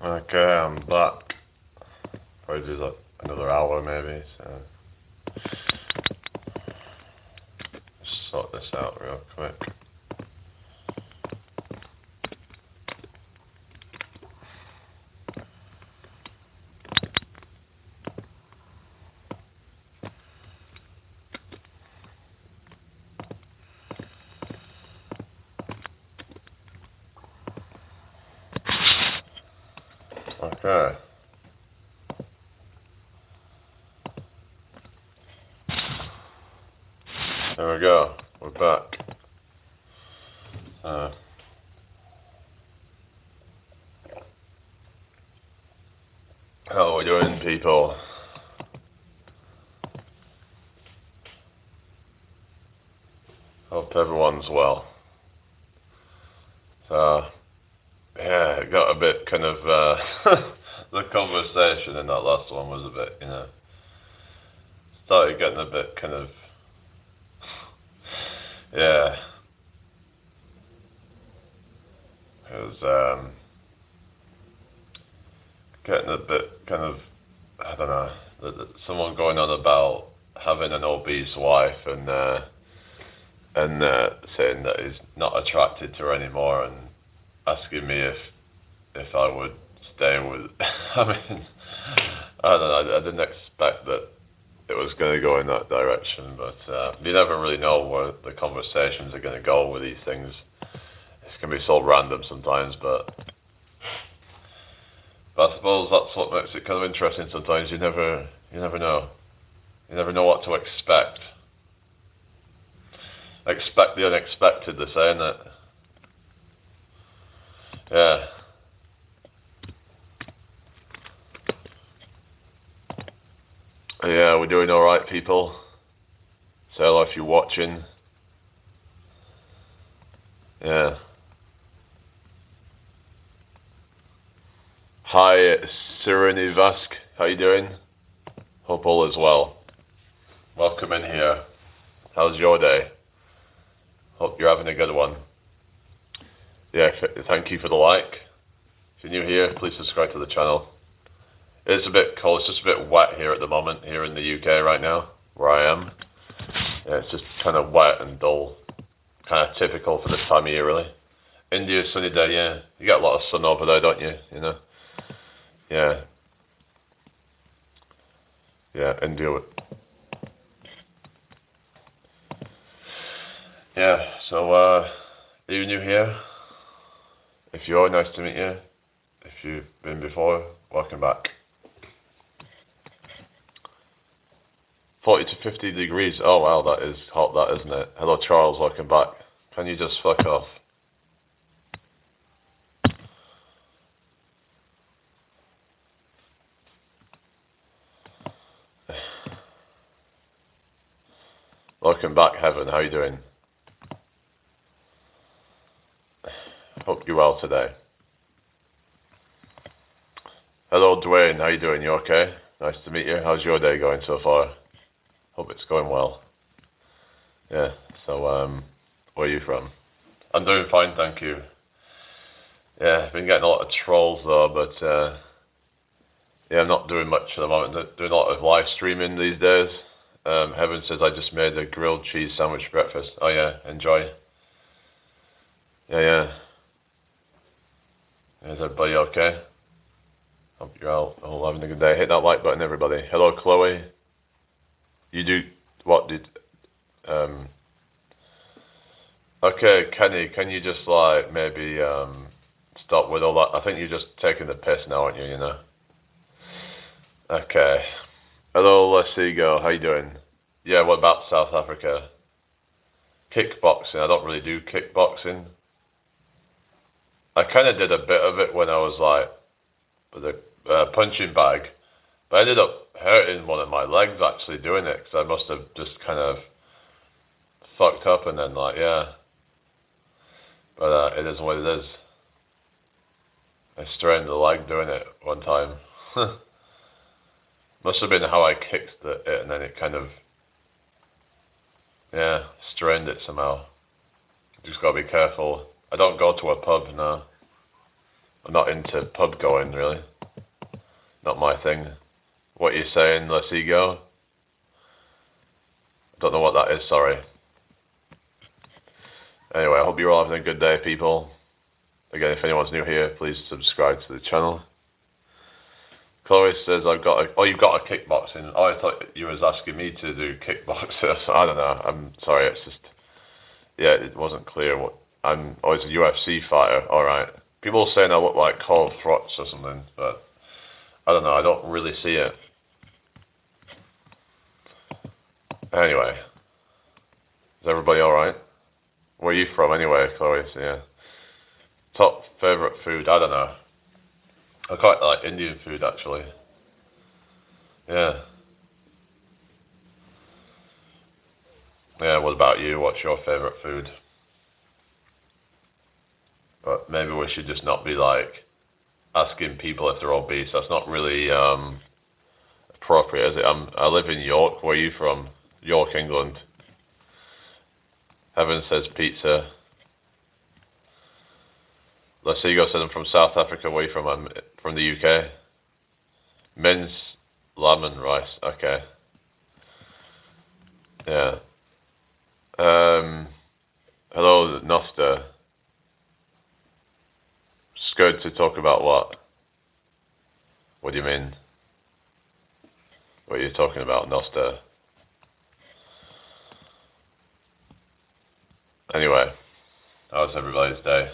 Okay, I'm back. Probably do like another hour maybe, so just sort this out real quick. Okay. There we go. We're back. How are we doing, people? Hope everyone's well. So, yeah, it got a bit kind of, the conversation in that last one was a bit, started getting a bit kind of, yeah, it was, getting a bit kind of, I don't know, someone going on about having an obese wife and saying that he's not attracted to her anymore and asking me if I would stay with. I mean, I don't know. I didn't expect that it was going to go in that direction, but you never really know where the conversations are going to go with these things. It can be so random sometimes, but I suppose that's what makes it kind of interesting. Sometimes you never know. You never know what to expect. Expect the unexpected, they say, innit? Yeah. Yeah, we're doing alright, people. Say hello if you're watching. Yeah. Hi, Sirini Vask. How you doing? Hope all is well. Welcome in here. How's your day? Hope you're having a good one. Yeah, thank you for the like. If you're new here, please subscribe to the channel. It's a bit cold. It's just a bit wet here at the moment, here in the UK right now, where I am. Yeah, it's just kind of wet and dull. Kind of typical for this time of year, really. India's sunny day, yeah. You get a lot of sun over there, don't you? Yeah. Yeah, India. Yeah, so, are you new here? If you are, nice to meet you. If you've been before, welcome back. 40 to 50 degrees. Oh, wow, that is hot, that, isn't it? Hello, Charles, welcome back. Can you just fuck off? Welcome back, Heaven. How are you doing? Hope you're well today. Hello, Dwayne. How you doing? You okay? Nice to meet you. How's your day going so far? Hope it's going well. Yeah. So, where are you from? I'm doing fine, thank you. Yeah, I've been getting a lot of trolls though, but yeah, I'm not doing much at the moment. Doing a lot of live streaming these days. Heaven says I just made a grilled cheese sandwich breakfast. Oh yeah, enjoy. Yeah. Is everybody okay? Hope you're all having a good day. Hit that like button, everybody. Hello, Chloe. You do what did? Okay, Kenny, can you just like maybe stop with all that? I think you're just taking the piss now, aren't you? Okay. Hello, Lesigo. How you doing? Yeah. What about South Africa? Kickboxing. I don't really do kickboxing. I kind of did a bit of it when I was like with a punching bag, but I ended up hurting one of my legs actually doing it because I must have just kind of fucked up and then like yeah. But it is what it is. I strained the leg doing it one time. Must have been how I kicked it and then it kind of yeah strained it somehow. Just gotta be careful. I don't go to a pub now. I'm not into pub going, really. Not my thing. What are you saying, let's ego? Don't know what that is, sorry. Anyway, I hope you're all having a good day, people. Again, if anyone's new here, please subscribe to the channel. Chloe says, you've got a kickboxing. Oh, I thought you was asking me to do kickboxing. I don't know. I'm sorry, it's just, yeah, it wasn't clear what, I'm always a UFC fighter. Alright. People saying I look like Carl Frotz or something, but I don't know, I don't really see it. Anyway. Is everybody alright? Where are you from anyway, Chloe? So, yeah. Top favourite food? I don't know. I quite like Indian food, actually. Yeah. Yeah, what about you? What's your favourite food? But maybe we should just not be like asking people if they're obese. That's not really appropriate, is it? I live in York. Where are you from? York, England. Heaven says pizza. Lasigo said I'm from South Africa. Where are you from? I'm from the UK. Mince lemon rice. Okay. Yeah. Hello, Nosta. It's good to talk about what? What do you mean? What are you talking about, Nosta? Anyway, how's everybody's day?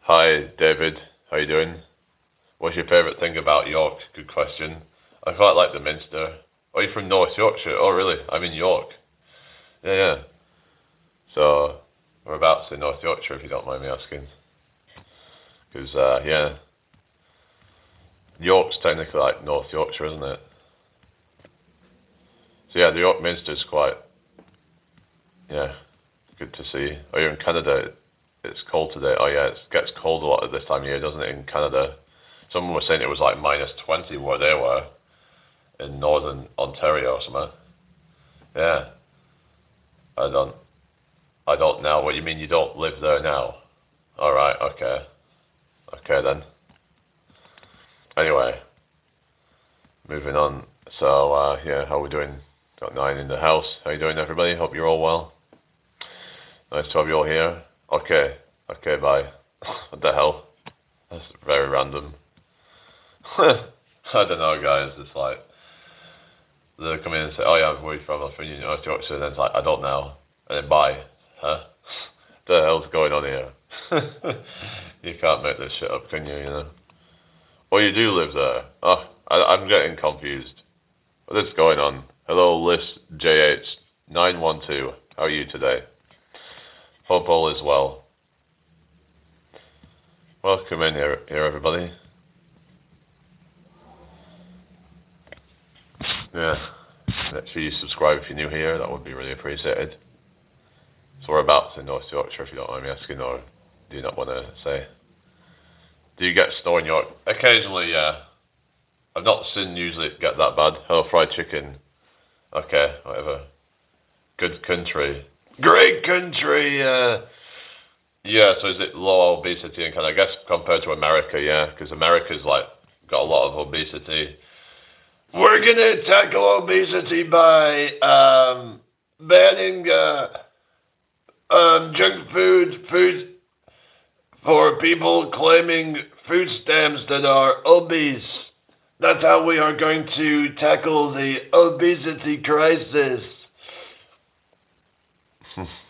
Hi, David. How you doing? What's your favourite thing about York? Good question. I quite like the Minster. Are you from North Yorkshire? Oh, really? I'm in York. Yeah. So, whereabouts in North Yorkshire, if you don't mind me asking? Because, yeah. York's technically like North Yorkshire, isn't it? So, yeah, the York Minster's quite, yeah, good to see. Oh, you're in Canada. It's cold today. Oh, yeah, it gets cold a lot at this time of year, doesn't it, in Canada? Someone was saying it was like -20 where they were in northern Ontario or something. Yeah. I don't know. What you mean you don't live there now? Alright, okay. Okay then. Anyway. Moving on. So, yeah, how are we doing? Got 9 in the house. How you doing, everybody? Hope you're all well. Nice to have you all here. Okay. Okay, bye. What the hell? That's very random. I don't know, guys. It's like, they come in and say, oh yeah, where are you from? I'm from North Yorkshire. And then it's like, I don't know. And then bye. Huh? What the hell's going on here? You can't make this shit up, can you, you know? Oh, you do live there? Oh, I'm getting confused. What is going on? Hello, List JH912. How are you today? Hope all is well. Welcome in here everybody. Yeah. Make sure you subscribe if you're new here. That would be really appreciated. So whereabouts in North Yorkshire, if you don't mind me asking, or do you not want to say? Do you get snow in York? Occasionally, yeah. I've not seen usually it get that bad. Hello, fried chicken. Okay, whatever. Good country. Great country, yeah, so is it low obesity and I guess compared to America, yeah, because America's like got a lot of obesity. We're gonna tackle obesity by banning junk food for people claiming food stamps that are obese. That's how we are going to tackle the obesity crisis.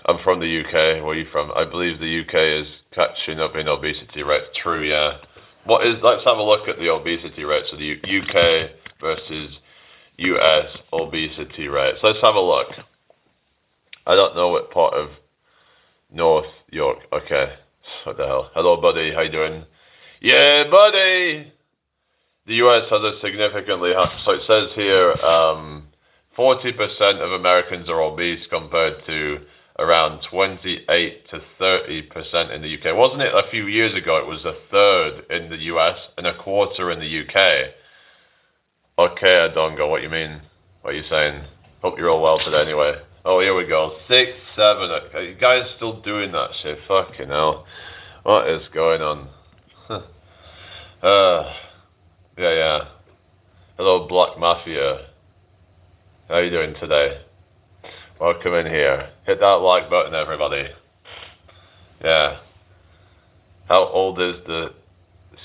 I'm from the UK. Where are you from? I believe the UK is catching up in obesity rates. True, yeah. Let's have a look at the obesity rates of the UK versus US obesity rates. Let's have a look. I don't know what part of North York. Okay. What the hell? Hello, buddy. How you doing? Yeah, buddy! The US has a significantly high... So it says here, 40% of Americans are obese compared to around 28 to 30% in the UK. Wasn't it a few years ago it was a third in the US and a quarter in the UK? Okay, Adongo, what you mean? What are you saying? Hope you're all well today anyway. Oh, here we go. 6, 7. Okay, you guys still doing that shit? Fucking hell. What is going on? Yeah. Hello, Black Mafia. How you doing today? Welcome in here. Hit that like button, everybody. Yeah. How old is the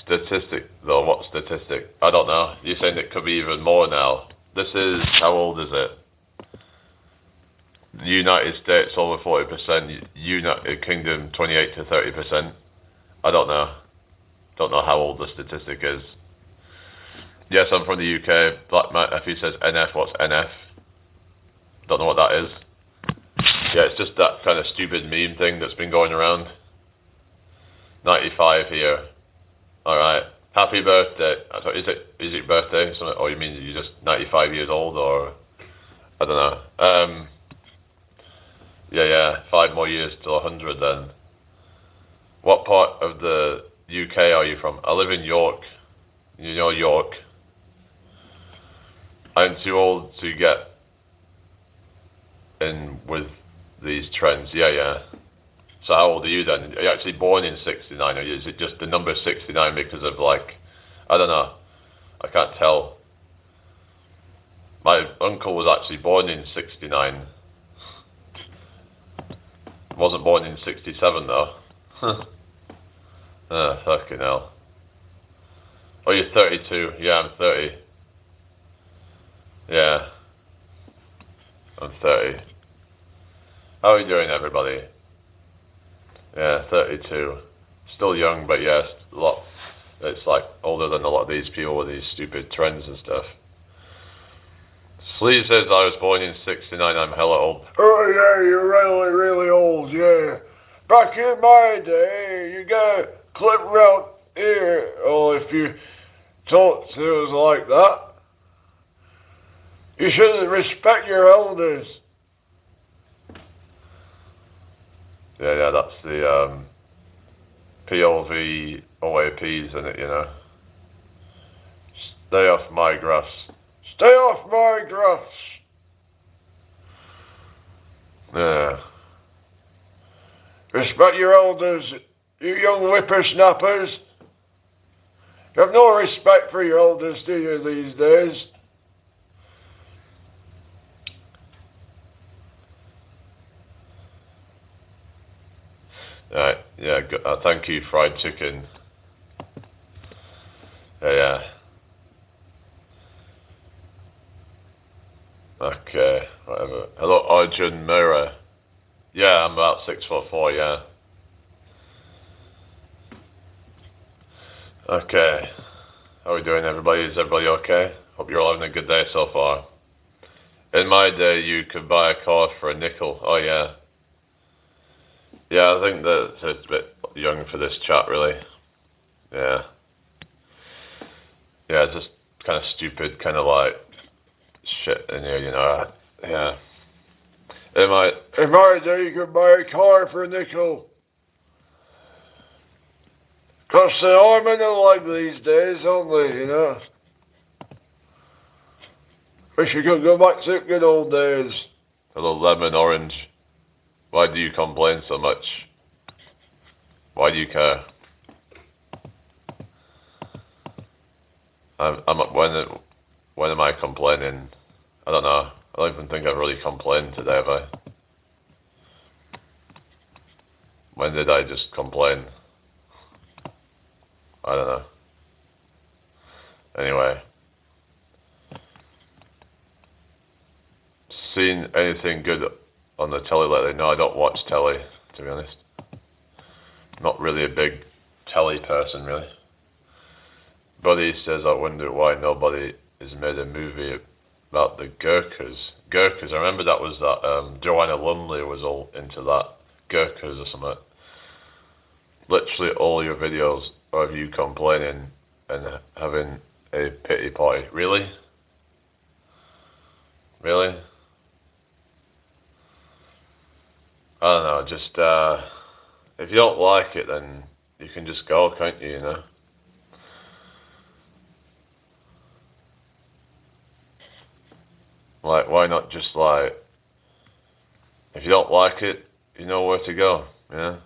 statistic, though? What statistic? I don't know. You're saying it could be even more now. This is, how old is it? The United States over 40%, United Kingdom 28 to 30%. I don't know. Don't know how old the statistic is. Yes, I'm from the UK. Black Matthew says NF. What's NF? Don't know what that is. Yeah, it's just that kind of stupid meme thing that's been going around. 95 here. Alright. Happy birthday. Is it birthday? Or you mean you're just 95 years old, or I don't know. Yeah. 5 more years till 100 then. What part of the UK are you from? I live in York. You know York. I'm too old to get in with these trends. Yeah. So how old are you then? Are you actually born in 69, or is it just the number 69 because of, like, I don't know. I can't tell. My uncle was actually born in 69. Wasn't born in 67 though. Fucking hell. Oh, you're 32. Yeah, I'm 30. Yeah. I'm 30. How are you doing, everybody? Yeah, 32. Still young, but yes, it's like older than a lot of these people with these stupid trends and stuff. Slee says I was born in 69, I'm hella old. Oh yeah, you're really, really old, yeah. Back in my day, you got a clip round here. Oh, if you talk to us like that, you should respect your elders. Yeah, that's the PLV OAPs, isn't it, you know? Stay off my grass. Stay off my grass! Yeah. Respect your elders, you young whippersnappers. You have no respect for your elders, do you, these days? Right, yeah, thank you, fried chicken. Yeah. Okay, whatever. Hello, Arjun Mira. Yeah, I'm about 6'4", yeah. Okay. How are we doing, everybody? Is everybody okay? Hope you're all having a good day so far. In my day, you could buy a car for a nickel. Oh, yeah. Yeah, I think that it's a bit young for this chat, really. Yeah. Yeah, it's just kind of stupid, kind of like shit in here, you know. Yeah. In my day, you could buy a car for a nickel. Cause the army don't like these days, don't they, you know? Wish you could go back to the good old days. Hello, Lemon Orange. Why do you complain so much? Why do you care? When am I complaining? I don't know. I don't even think I've really complained today, have I? When did I just complain? I don't know. Anyway. Seen anything good on the telly lately? No, I don't watch telly, to be honest. Not really a big telly person, really. Buddy says, I wonder why nobody has made a movie about the Gurkhas. Gurkhas, I remember that was that, Joanna Lumley was all into that. Gurkhas or something. Literally all your videos are of you complaining and having a pity party. Really? Really? I don't know, just, if you don't like it, then you can just go, can't you, you know? Like, why not just, like, if you don't like it, you know where to go, yeah?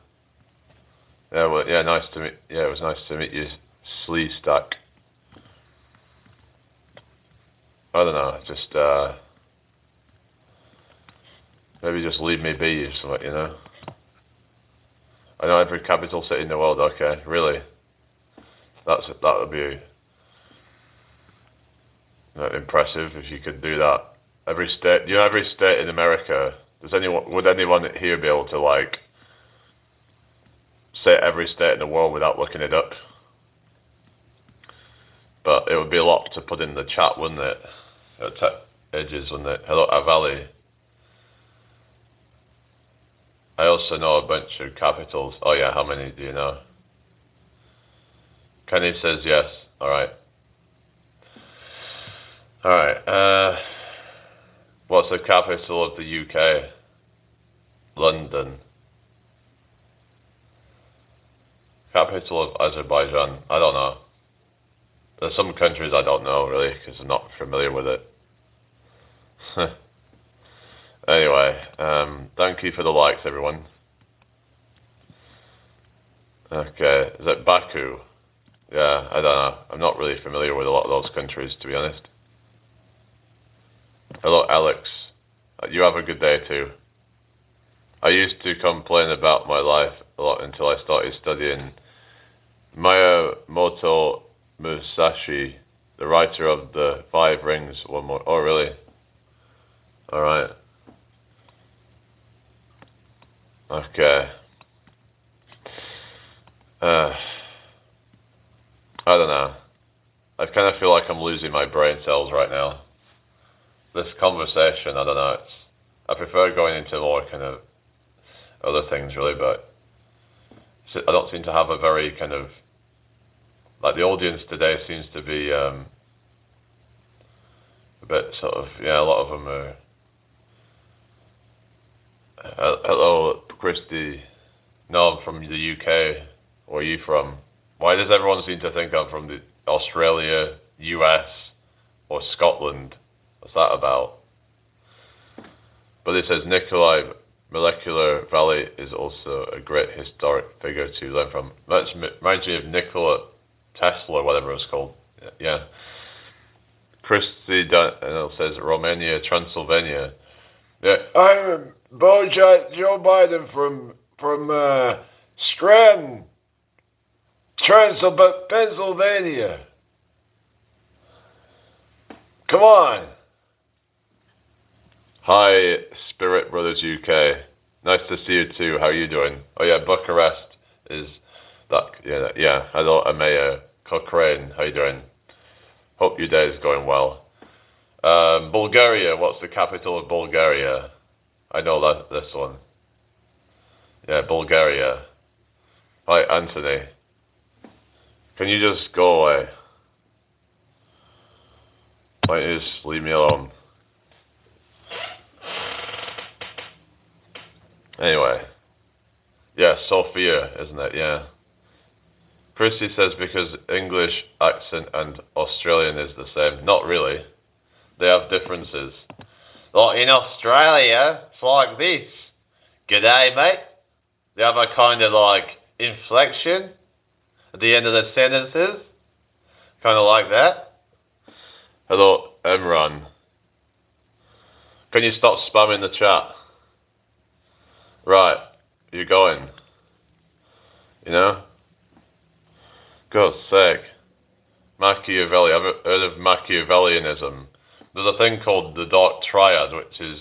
Yeah, well, yeah, nice to meet. Yeah, it was nice to meet you, Slee Stack. I don't know, just maybe just leave me be, you know. I know every capital city in the world. Okay, really? That would be impressive if you could do that. Every state, every state in America. Would anyone here be able to like say every state in the world without looking it up? But it would be a lot to put in the chat, wouldn't it? It would take ages, wouldn't it? Hello, Avali. I also know a bunch of capitals. Oh yeah, how many do you know? Kenny says yes. Alright. Alright. What's the capital of the UK? London. Capital of Azerbaijan? I don't know. There's some countries I don't know really because I'm not familiar with it. Anyway, thank you for the likes, everyone. Okay, is it Baku? Yeah, I don't know. I'm not really familiar with a lot of those countries, to be honest. Hello, Alex. You have a good day too. I used to complain about my life a lot until I started studying Miyamoto Musashi, the writer of the Five Rings. One more. Oh, really? All right. Okay. I don't know. I kind of feel like I'm losing my brain cells right now. This conversation, I don't know. I prefer going into more kind of other things, really, but I don't seem to have a very kind of like the audience today seems to be a bit sort of a lot of them are. Hello, Christy. No, I'm from the UK. Where are you from? Why does everyone seem to think I'm from the Australia, US, or Scotland? What's that about? But it says Nikolai Molecular Valley is also a great historic figure to learn from. Reminds me of Nikola Tesla, whatever it's called. Yeah. Christy Daniel says Romania, Transylvania. Yeah. I'm Joe Biden from Scranton, Pennsylvania. Come on. Hi, Spirit Brothers UK. Nice to see you too. How are you doing? Oh yeah, Bucharest is that. Yeah. Hello, Amaya Cochrane. How you doing? Hope your day is going well. Bulgaria. What's the capital of Bulgaria? I know this one. Yeah, Bulgaria. Hi, Anthony. Can you just go away? Why don't you just leave me alone? Anyway. Yeah, Sophia, isn't it? Yeah. Christy says because English accent and Australian is the same. Not really. They have differences. Like in Australia, it's like this. G'day, mate. They have a kind of like inflection at the end of the sentences. Kind of like that. Hello, Emran. Can you stop spamming the chat? Right, you're going. You know? God's sake. Machiavelli. I've heard of Machiavellianism. There's a thing called the Dark Triad, which is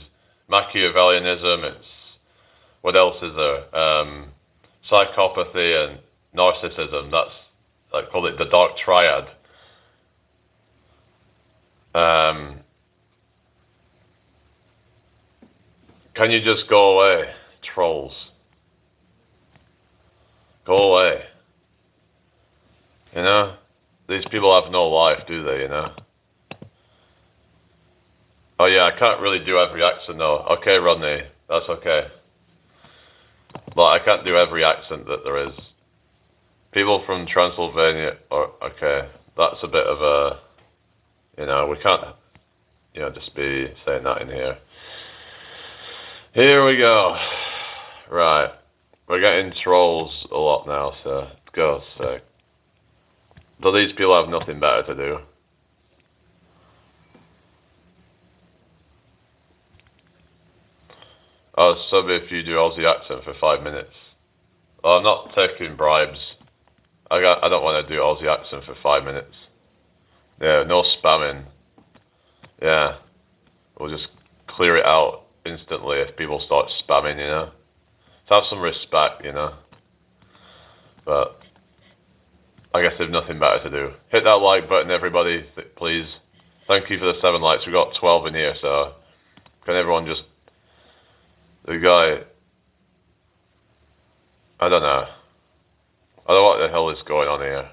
Machiavellianism. It's what else is there? Psychopathy and narcissism. I call it the Dark Triad. Can you just go away, trolls? Go away. You know? These people have no life, do they, you know? Oh yeah, I can't really do every accent though. Okay, Rodney, that's okay. But I can't do every accent that there is. People from Transylvania, okay, that's a bit of a, we can't, just be saying that in here. Here we go. Right. We're getting trolls a lot now, so God's sake. Do these people have nothing better to do? Oh, sub if you do Aussie accent for 5 minutes. Oh, I'm not taking bribes. I don't want to do Aussie accent for 5 minutes. Yeah, no spamming. Yeah, we'll just clear it out instantly if people start spamming, you know. So have some respect, you know. But I guess there's nothing better to do. Hit that like button, everybody, please. Thank you for the 7 likes. We've got 12 in here, so can everyone just... The guy... I don't know. I don't know what the hell is going on here.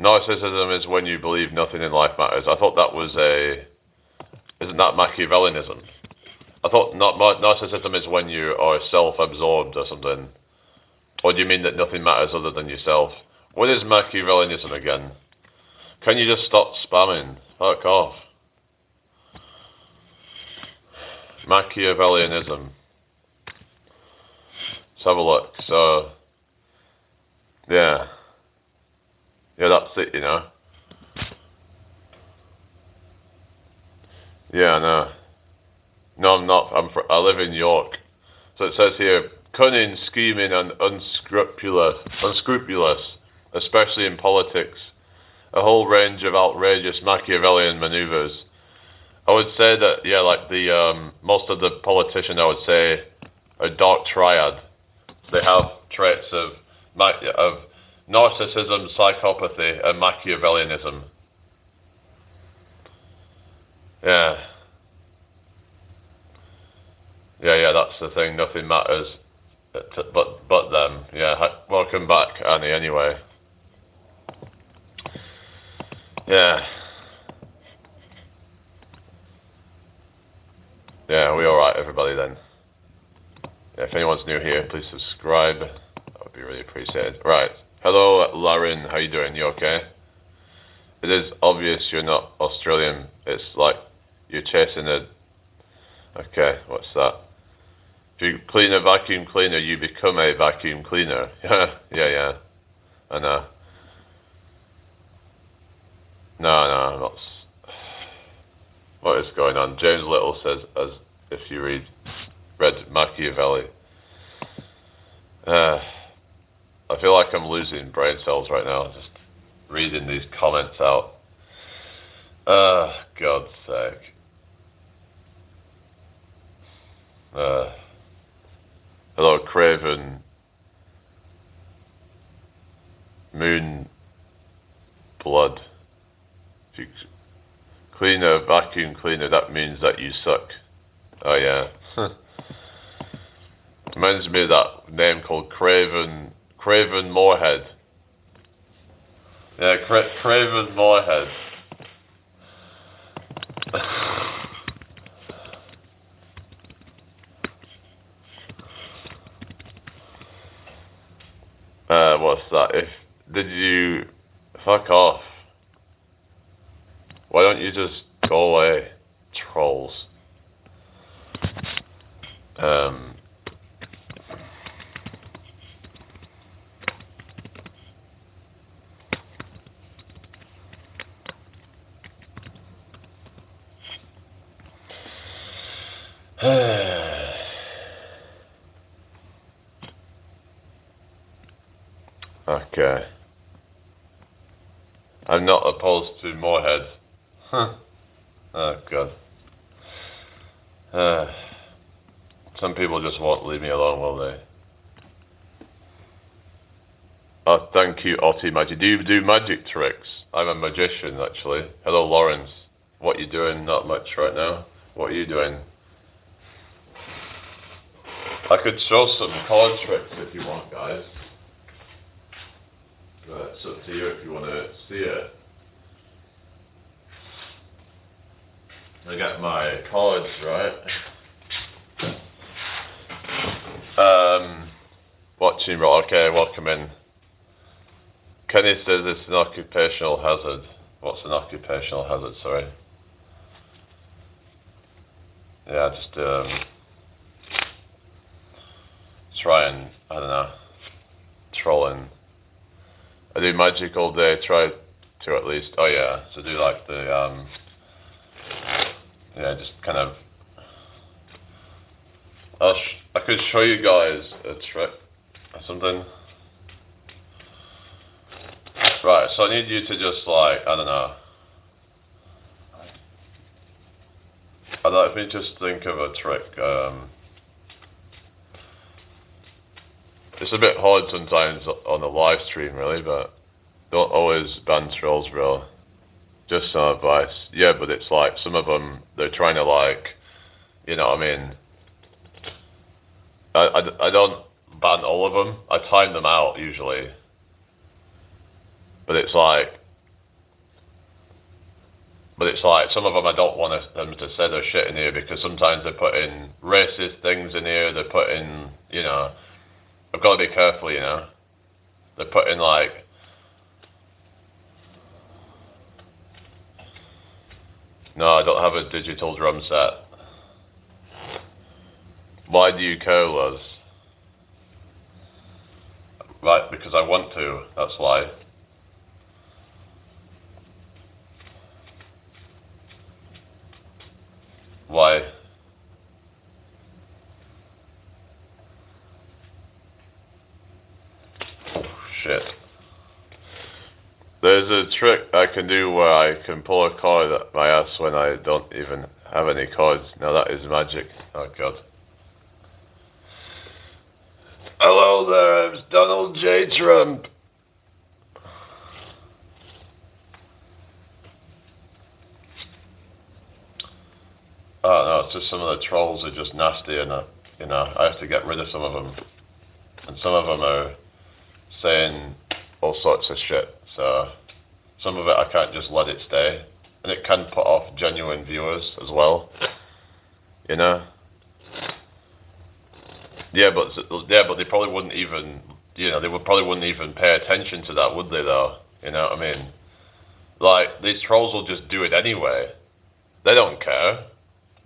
Narcissism is when you believe nothing in life matters. I thought that was isn't that Machiavellianism? I thought narcissism is when you are self-absorbed or something. Or do you mean that nothing matters other than yourself? What is Machiavellianism again? Can you just stop spamming? Fuck off. Machiavellianism. Let's have a look. So, yeah. Yeah, that's it, you know. Yeah, no. No, I'm not. I live in York. So it says here, cunning, scheming, and unscrupulous, especially in politics. A whole range of outrageous Machiavellian maneuvers. I would say that, yeah, like the most of the politicians, I would say, are dark triad. They have traits of narcissism, psychopathy, and Machiavellianism. Yeah. Yeah, that's the thing. Nothing matters but them. Yeah, welcome back, Annie, anyway. Yeah. Yeah, we alright, everybody, then. Yeah, if anyone's new here, please subscribe. That would be really appreciated. Right. Hello, Lauren. How you doing? You okay? It is obvious you're not Australian. It's like you're chasing a... Okay, what's that? If you clean a vacuum cleaner, you become a vacuum cleaner. Yeah. I know. No, not... What is going on? James Little says, as if you read Machiavelli. I feel like I'm losing brain cells right now, just reading these comments out. God's sake. Hello, Craven. Moon Blood. If you clean a vacuum cleaner, that means that you suck. Oh yeah. Reminds me of that name called Craven Moorhead. Yeah, Craven Moorhead. What's that? Did you... Fuck off. Why don't you just go away, trolls? Okay. I'm not opposed to Moorhead. Huh. Oh, God. Some people just won't leave me alone, will they? Oh, thank you, Otti Magic. Do you do magic tricks? I'm a magician, actually. Hello, Lawrence. What are you doing? Not much right now. What are you doing? I could show some card tricks if you want, guys. But it's up to you if you want to see it. I got my cards, right? Watching, okay, welcome in. Kenny says it's an occupational hazard. What's an occupational hazard, sorry? Yeah, just, try and, I don't know, trolling. I do magic all day, try to at least. Oh yeah, so do like the, yeah, just kind of, I could show you guys a trick or something. Right, so I need you to just like, I don't know, let me just think of a trick. It's a bit hard sometimes on the live stream, really, but don't always ban trolls, bro. Just some advice. Yeah, but it's like some of them, they're trying to like, you know what I mean? I don't ban all of them. I time them out usually. But it's like some of them I don't want them to say their shit in here because sometimes they put in racist things in here. They put in, you know, I've got to be careful, you know. They put in like, no, I don't have a digital drum set. Why do you care, Luz? Right, because I want to, that's why. Why? Shit. There's a trick I can do where I can pull a card at my ass when I don't even have any cards. Now that is magic. Oh god. Hello there, it's Donald J. Trump. Oh no, it's just some of the trolls are just nasty and you know, I have to get rid of some of them. And some of them are saying all sorts of shit, so some of it I can't just let it stay. And it can put off genuine viewers as well. You know? Yeah, but they probably wouldn't even, you know, probably wouldn't even pay attention to that, would they though? You know what I mean? Like, these trolls will just do it anyway. They don't care.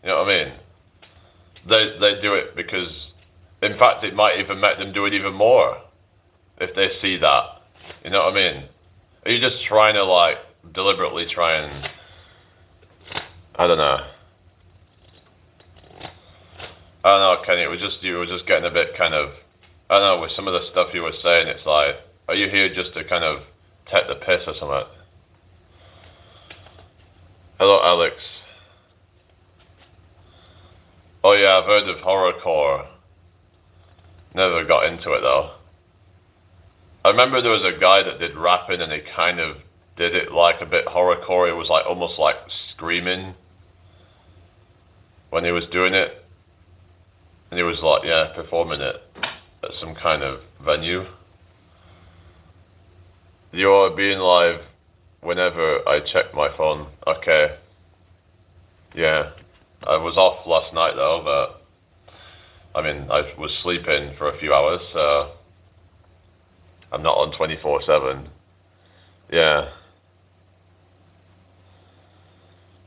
You know what I mean? They do it because, in fact, it might even make them do it even more if they see that. You know what I mean? Are you just trying to like deliberately try and, I don't know. I don't know, Kenny. You were just getting a bit kind of, I don't know, with some of the stuff you were saying. It's like, are you here just to kind of take the piss or something? Hello, Alex. Oh yeah, I've heard of horrorcore. Never got into it though. I remember there was a guy that did rapping and he kind of did it like a bit horrorcore. It was like almost like screaming when he was doing it. And he was like, yeah, performing it at some kind of venue. You're being live whenever I check my phone. Okay. Yeah. I was off last night though, but I mean, I was sleeping for a few hours, so I'm not on 24/7. Yeah.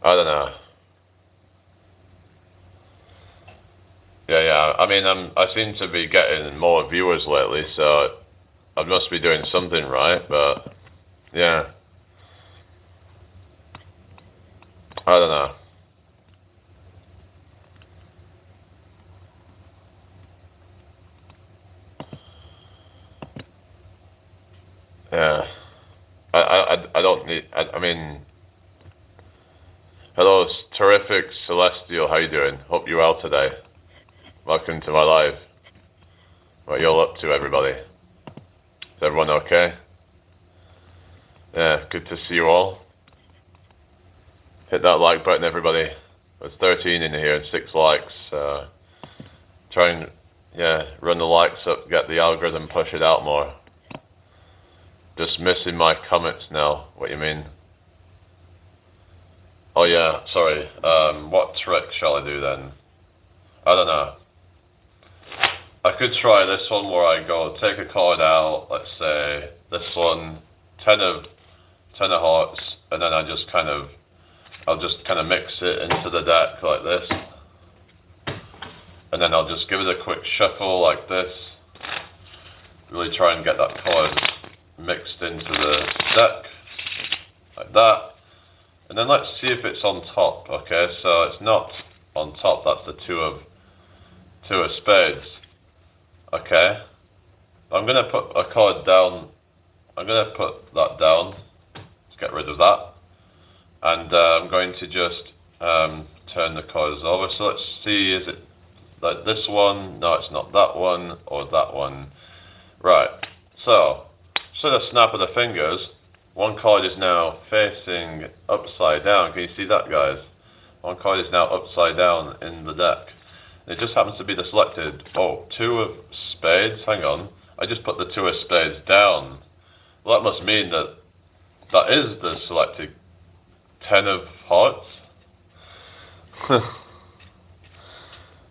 I don't know. Yeah. I mean, I seem to be getting more viewers lately, so I must be doing something right, but yeah. I don't know. Yeah. I don't need, I mean, hello, terrific Celestial, how you doing? Hope you're well today. Welcome to my live. What you all up to, everybody? Is everyone okay? Yeah, good to see you all. Hit that like button, everybody. There's 13 in here and 6 likes. Try and, run the likes up, get the algorithm, push it out more. Just missing my comments now. What you mean? Oh yeah, sorry. What trick shall I do then? I don't know. I could try this one where I go take a card out, let's say this one, 10 of hearts, and then I'll just kind of mix it into the deck like this. And then I'll just give it a quick shuffle like this. really try and get that colour mixed into the deck, like that. And then let's see if it's on top. Okay, so it's not on top, that's the two of spades. Okay, I'm going to put a card down, I'm going to put that down, let's get rid of that. And I'm going to just turn the cards over. So let's see, is it like this one? No, it's not that one or that one. Right, so instead of snap of the fingers, one card is now facing upside down. Can you see that, guys? One card is now upside down in the deck. It just happens to be the selected, two of spades. Hang on, I just put the two of spades down. Well, that must mean that that is the selected 10 of hearts.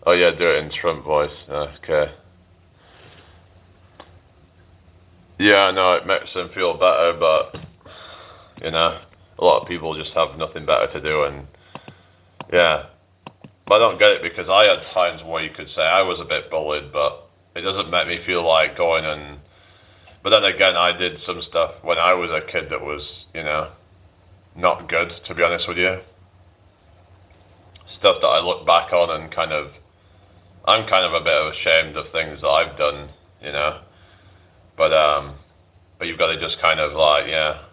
Oh yeah, do it in Trump voice. Okay. Yeah, I know, it makes them feel better, but you know, a lot of people just have nothing better to do, and yeah. But I don't get it, because I had times where you could say I was a bit bullied, but it doesn't make me feel like going and... But then again, I did some stuff when I was a kid that was, you know, not good, to be honest with you. Stuff that I look back on and I'm kind of a bit ashamed of things that I've done, you know. But you've got to just kind of like, yeah.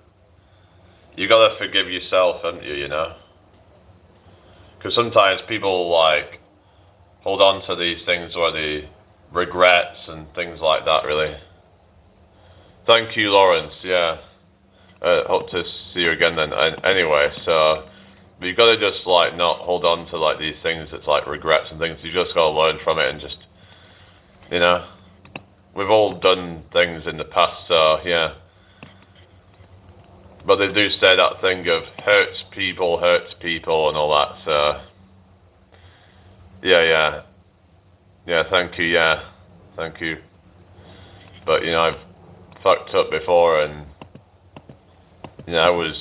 You got to forgive yourself, haven't you, you know? Because sometimes people like hold on to these things or the regrets and things like that, really. Thank you, Lawrence, yeah. Hope to see you again then. Anyway, so you've got to just like not hold on to like these things that's like regrets and things. You just got to learn from it and just, you know, we've all done things in the past, so yeah. But they do say that thing of hurts people and all that, so yeah, thank you, thank you. But you know, I've fucked up before, and you know, I was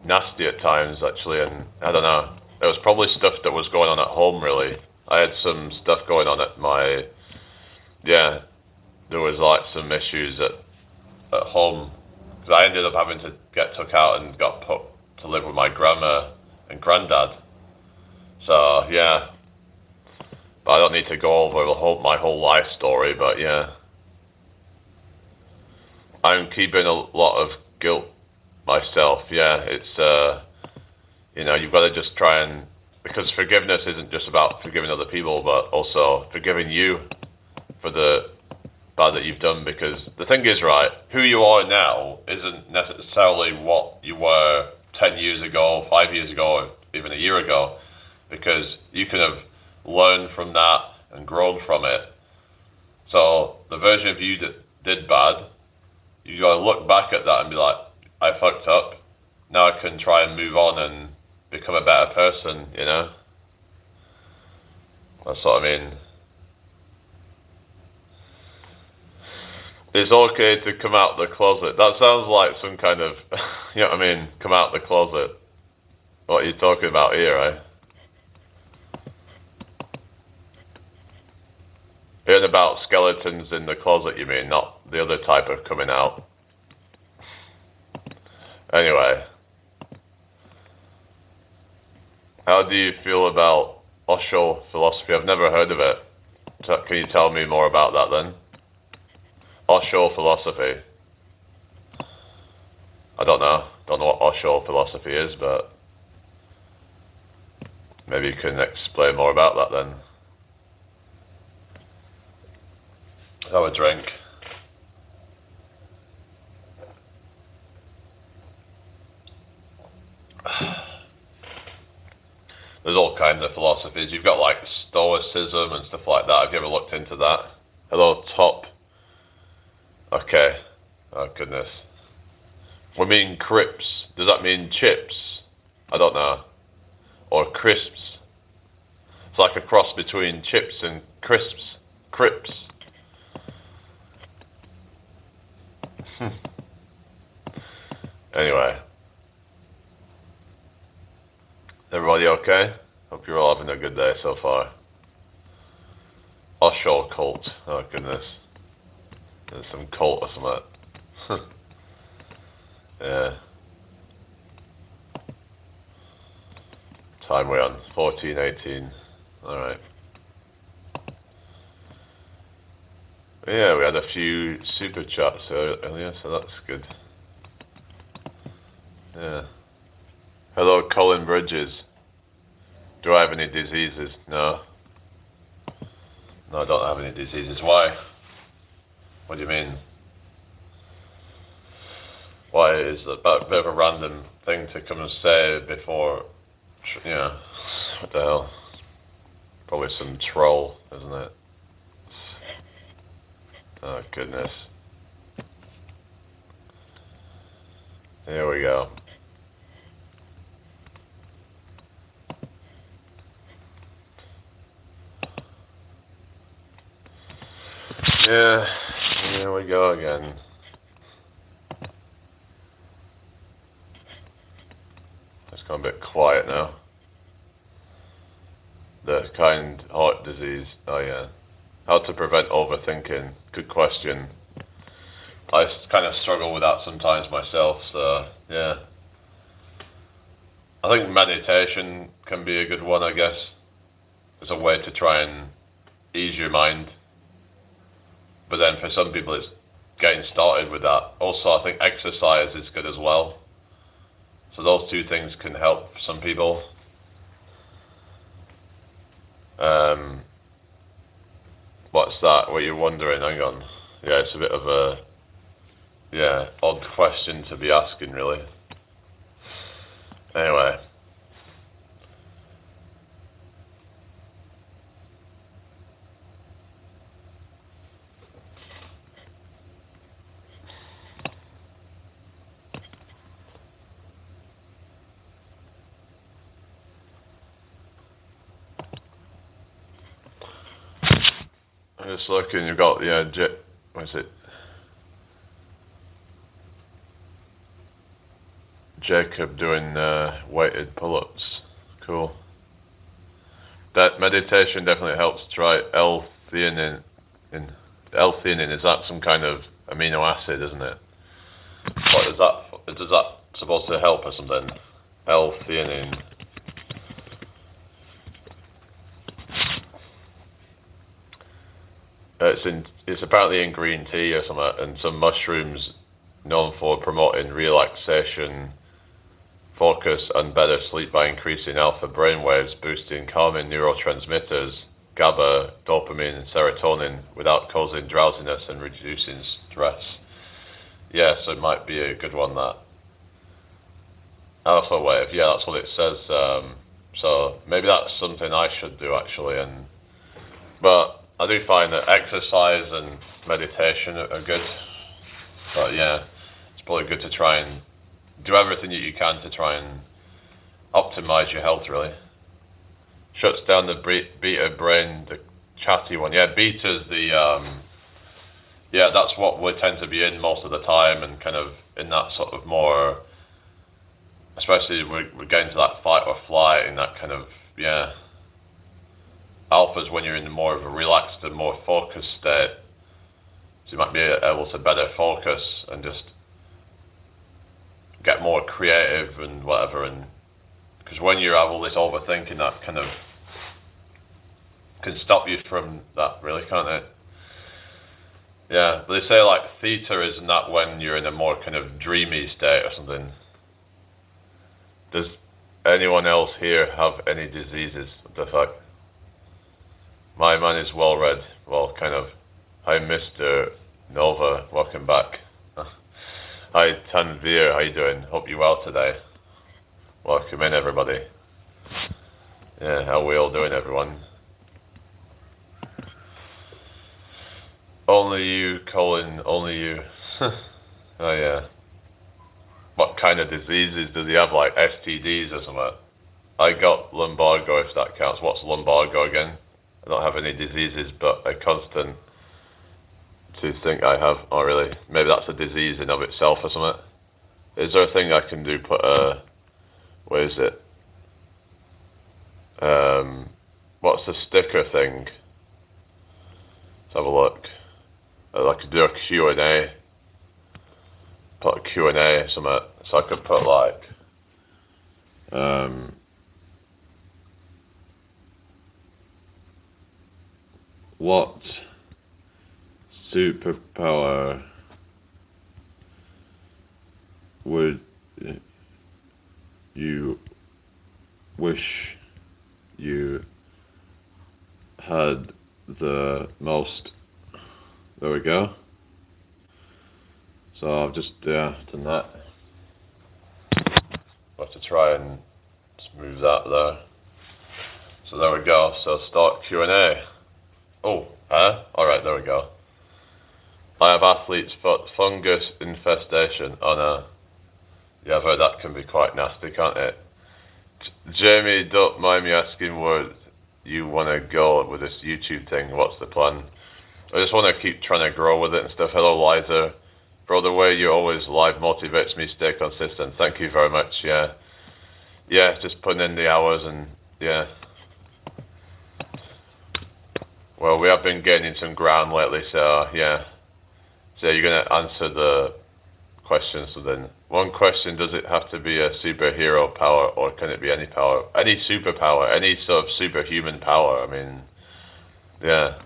nasty at times actually, and I don't know, there was probably stuff that was going on at home, really. I had some stuff going on at my, there was like some issues at home. Because I ended up having to get took out and got put to live with my grandma and granddad. So, yeah. But I don't need to go over my whole life story, but yeah. I'm keeping a lot of guilt myself, yeah. It's, you know, you've got to just try and... Because forgiveness isn't just about forgiving other people, but also forgiving you for the bad that you've done, because the thing is, right, who you are now isn't necessarily what you were 10 years ago, 5 years ago, or even a year ago, because you could have learned from that and grown from it. So the version of you that did bad, you got to look back at that and be like, I fucked up, now I can try and move on and become a better person, you know? That's what I mean. It's okay to come out the closet. That sounds like some kind of, you know what I mean? Come out the closet. What are you talking about here, eh? Hearing about skeletons in the closet, you mean, not the other type of coming out. Anyway. How do you feel about Osho philosophy? I've never heard of it. Can you tell me more about that then? Osho philosophy. I don't know. Don't know what Osho philosophy is, but maybe you can explain more about that then. Have a drink. There's all kinds of philosophies. You've got like Stoicism and stuff like that. Have you ever looked into that? Hello, Top. Okay. Oh, goodness. We mean crips. Does that mean chips? I don't know. Or crisps. It's like a cross between chips and crisps. Crips. Anyway. Everybody okay? Hope you're all having a good day so far. Osho cult. Oh, goodness. There's some cult or something. Yeah. Time we're on 14:18. All right. Yeah, we had a few super chats earlier, so that's good. Yeah. Hello, Colin Bridges. Do I have any diseases? No. No, I don't have any diseases. Why? What do you mean? Why is that a bit of a random thing to come and say before? Yeah. What the hell? Probably some troll, isn't it? Oh, goodness. Here we go. Yeah, here we go again. It's gone a bit quiet now. The kind heart disease. Oh, yeah. How to prevent overthinking. Good question. I kind of struggle with that sometimes myself, so yeah. I think meditation can be a good one, I guess. It's a way to try and ease your mind. But then for some people it's getting started with that. Also, I think exercise is good as well. So those two things can help some people. What's that? What you're wondering? Hang on. Yeah, it's a bit of a odd question to be asking, really. Anyway. I'm just looking, you've got, what is it? Jacob doing weighted pull-ups. Cool. That meditation definitely helps. Try L-theanine. L-theanine, is that some kind of amino acid, isn't it? What is that? Is that supposed to help or something? L-theanine. It's apparently in green tea or something, and some mushrooms known for promoting relaxation, focus, and better sleep by increasing alpha brainwaves, boosting calming neurotransmitters, GABA, dopamine, and serotonin without causing drowsiness and reducing stress. Yeah, so it might be a good one, that. Alpha wave, yeah, that's what it says. So maybe that's something I should do, actually. But I do find that exercise and meditation are good. But yeah, it's probably good to try and do everything that you can to try and optimize your health, really. Shuts down the beta brain, the chatty one. Yeah, beta's that's what we tend to be in most of the time, and kind of in that sort of more, especially we're getting to that fight or flight, and that kind of, Alpha's when you're in more of a relaxed and more focused state. So you might be able to better focus and just get more creative and whatever. And because when you have all this overthinking, that kind of can stop you from that, really, can't it? Yeah, but they say like theta isn't that when you're in a more kind of dreamy state or something. Does anyone else here have any diseases? What the fuck? My man is well read. Well, kind of. Hi, Mr. Nova. Welcome back. Hi, Tanvir. How you doing? Hope you're well today. Welcome in, everybody. Yeah, how we all doing, everyone? Only you, Colin. Only you. Oh, yeah. What kind of diseases does he have? Like STDs or something? I got lumbago, if that counts. What's lumbago again? I don't have any diseases, but a constant to think I have. Oh, really? Maybe that's a disease in of itself or something. Is there a thing I can do? Put a... Where is it? What's the sticker thing? Let's have a look. I could do a Q&A. Put a Q&A, something. So I could put like, what superpower would you wish you had the most? There we go. So I've just done that. I'll have to try and smooth that there. So there we go. So start Q&A. Oh, alright, there we go. I have athlete's foot fungus infestation. Oh no. Yeah, I've heard that can be quite nasty, can't it? Jamie, don't mind me asking where you want to go with this YouTube thing. What's the plan? I just want to keep trying to grow with it and stuff. Hello, Liza. Bro, the way you always live motivates me to stay consistent. Thank you very much, yeah. Yeah, just putting in the hours and, yeah. Well, we have been gaining some ground lately, so, yeah. So you're going to answer the questions. So then, one question, does it have to be a superhero power, or can it be any power? Any superpower, any sort of superhuman power, I mean, yeah.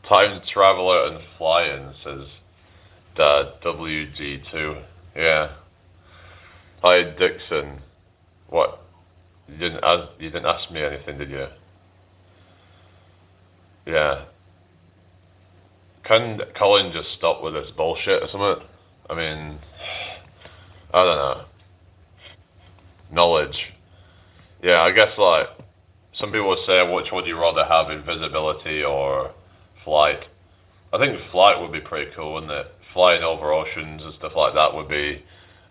Time traveler and flying, says Dad, WG2, yeah. Hi, Dixon. What? You didn't ask me anything, did you? Yeah. Can Colin just stop with this bullshit or something? I mean, I don't know. Knowledge. Yeah, I guess like, some people would say, which would you rather have, invisibility or flight? I think flight would be pretty cool, wouldn't it? Flying over oceans and stuff like that would be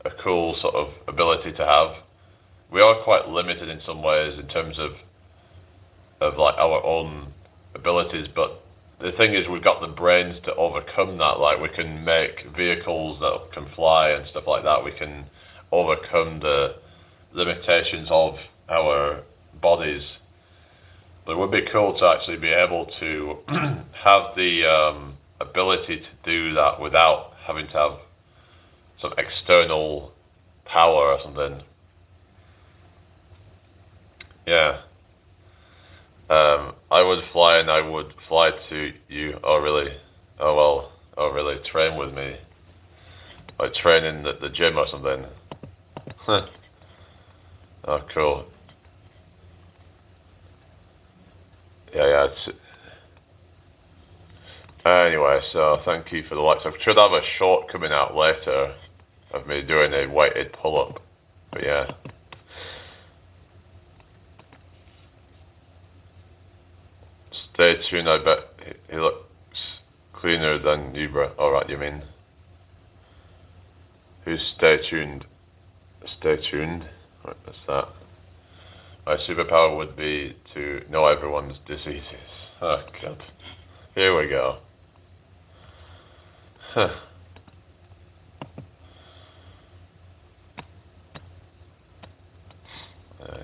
a cool sort of ability to have. We are quite limited in some ways in terms of like our own abilities, but the thing is we've got the brains to overcome that. Like we can make vehicles that can fly and stuff like that. We can overcome the limitations of our bodies. But it would be cool to actually be able to have the ability to do that without having to have some external power or something. Yeah. I would fly and I would fly to you. Oh really? Oh well. Oh really? Train with me. Like train in the gym or something. Oh cool. Yeah. Anyway, so thank you for the likes. I should have a short coming out later of me doing a weighted pull-up. But yeah. Stay tuned, I bet he looks cleaner than you, bro. Alright, you mean? Who's stay tuned? Stay tuned? Right, what's that? My superpower would be to know everyone's diseases. Oh, God. Here we go. Huh.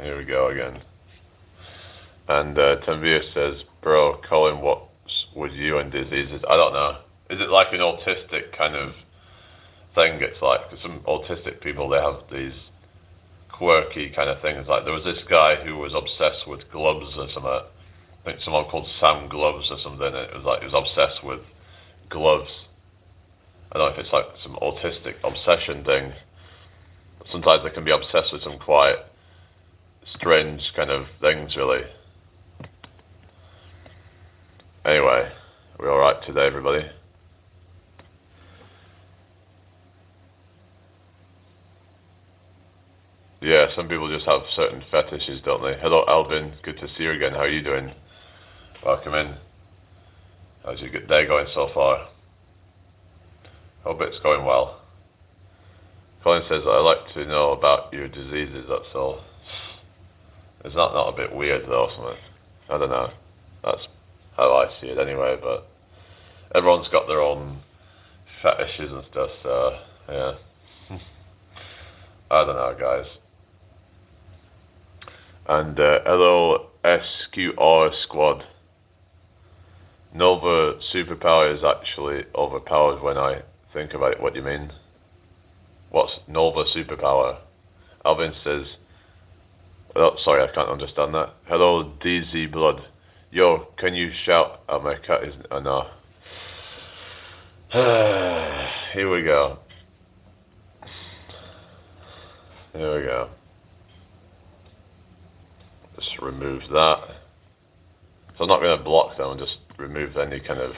Here we go again. And Tanvir says, bro, Colin, what's with you and diseases? I don't know. Is it like an autistic kind of thing? It's like, some autistic people, they have these quirky kind of things. Like there was this guy who was obsessed with gloves or something. I think someone called Sam Gloves or something. It was like he was obsessed with gloves. I don't know if it's like some autistic obsession thing. Sometimes they can be obsessed with some quite strange kind of things, really. Anyway, are we alright today, everybody? Yeah, some people just have certain fetishes, don't they? Hello, Alvin. Good to see you again. How are you doing? Welcome in. How's your day going so far? Hope it's going well. Colin says, I'd like to know about your diseases, that's all. Is that not a bit weird, though, something? I don't know. That's how I see it anyway, but everyone's got their own fetishes and stuff, so, yeah. I don't know, guys. And hello, SQR squad. Nova superpower is actually overpowered when I think about it. What do you mean? What's Nova superpower? Alvin says, oh, sorry, I can't understand that. Hello, DZ Blood. Yo, can you shout at my cat? Is no. Here we go. There we go. Just remove that. So I'm not going to block them, just remove any kind of...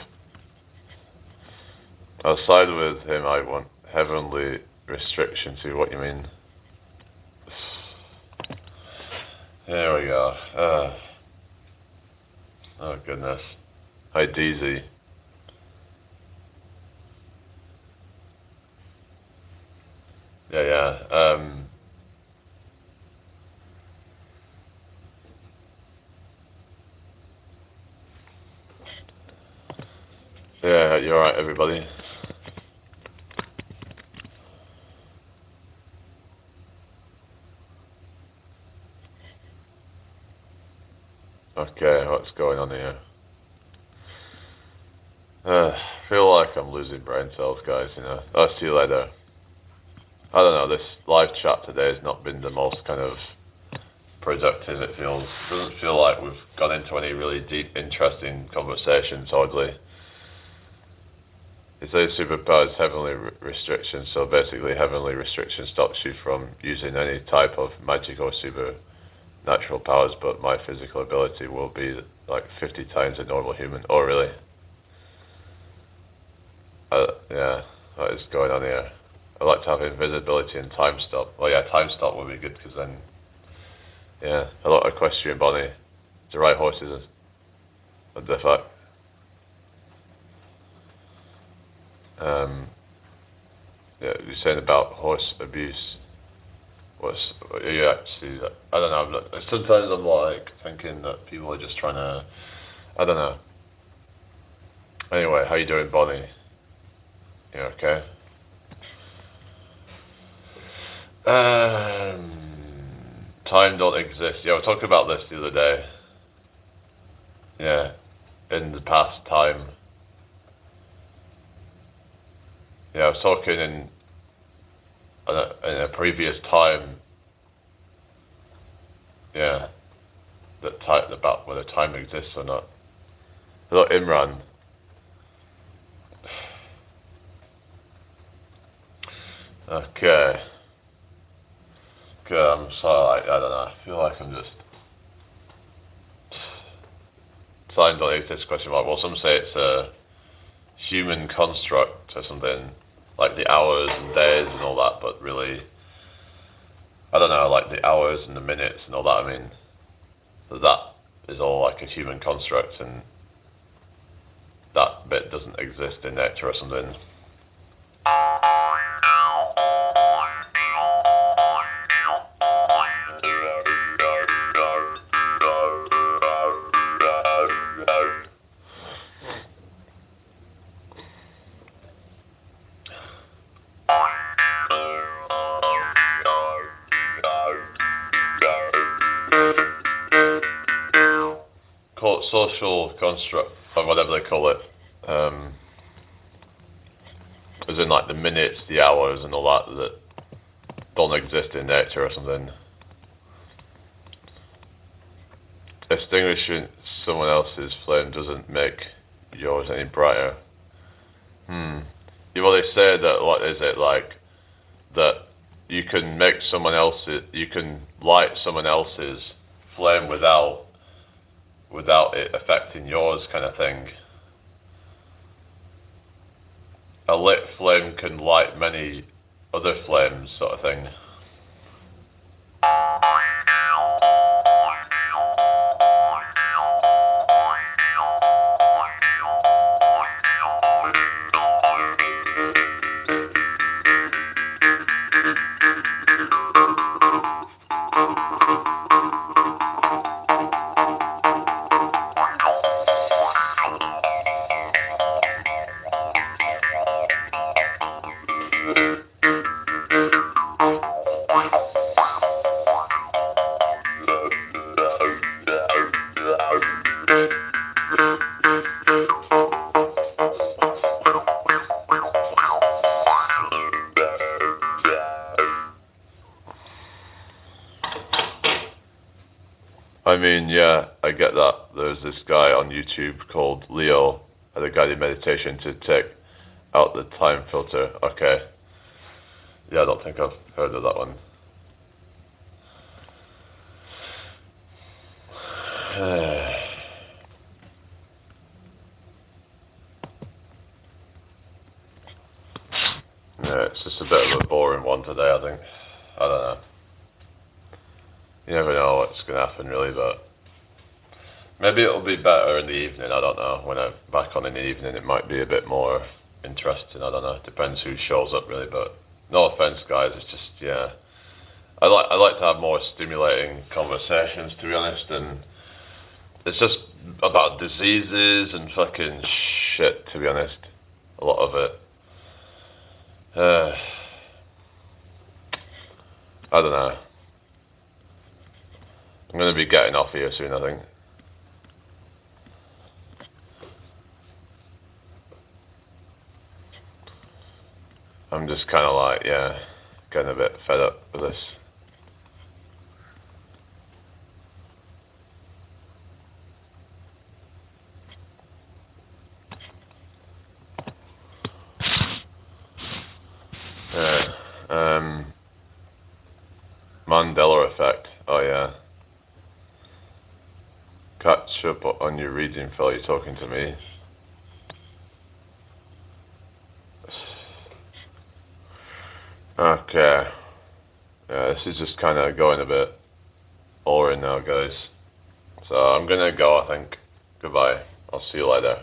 I'll side with him, I want heavenly restriction, see what you mean. There we go. Oh goodness. Hi DZ. Yeah. Yeah, you're right, everybody. Okay, what's going on here? I feel like I'm losing brain cells, guys, you know. I'll see you later. I don't know, this live chat today has not been the most kind of productive, it feels. It doesn't feel like we've gone into any really deep, interesting conversations, oddly. It says superpowers heavenly restriction, so basically heavenly restriction stops you from using any type of magic or supernatural powers, but my physical ability will be like 50 times a normal human. Oh, really? Yeah, what is going on here? I'd like to have invisibility and time stop. Well, yeah, time stop would be good, because then, yeah. Hello, Equestrian Bonnie. To ride horses and the fact. Yeah, you're saying about horse abuse. Yeah, actually, I don't know. Sometimes I'm like thinking that people are just trying to, I don't know. Anyway, how you doing, Bonnie? You okay? Time don't exist. Yeah, we talked about this the other day. Yeah, in the past time. Yeah, I was talking in a previous time. Yeah, about whether time exists or not. Hello, Imran. Okay. Good. I'm sorry. I don't know. I feel like I'm just. Time don't exist question mark. Well, some say it's a human construct or something, like the hours and days and all that, but really, I don't know, like the hours and the minutes and all that, I mean, that is all like a human construct, and that bit doesn't exist in nature or something. Call it social construct, or whatever they call it. As in like the minutes, the hours and all that don't exist in nature or something. Extinguishing someone else's flame doesn't make yours any brighter. Well, they say that, what is it, like, that you can make you can light someone else's flame without it affecting yours, kind of thing. A lit flame can light many other flames, sort of thing. I mean, yeah, I get that. There's this guy on YouTube called Leo, had a guided meditation to take out the time filter. Okay. Yeah, I don't think I've heard of that one. Yeah, it's just a bit of a boring one today, I think. I don't know. You never know what's going to happen, really, but maybe it'll be better in the evening, I don't know. When I'm back on in the evening, it might be a bit more interesting, I don't know. It depends who shows up, really, but no offense, guys, it's just, yeah. I like to have more stimulating conversations, to be honest, and it's just about diseases and fucking shit, to be honest. A lot of it. I don't know. I'm going to be getting off here soon, I think. I'm just kind of like, yeah, getting a bit fed up with this. Yeah. Mandela effect. Oh, yeah. Catch up on your reading, Phil. You're talking to me. Okay. Yeah, this is just kind of going a bit boring now, guys. So I'm gonna go, I think. Goodbye. I'll see you later.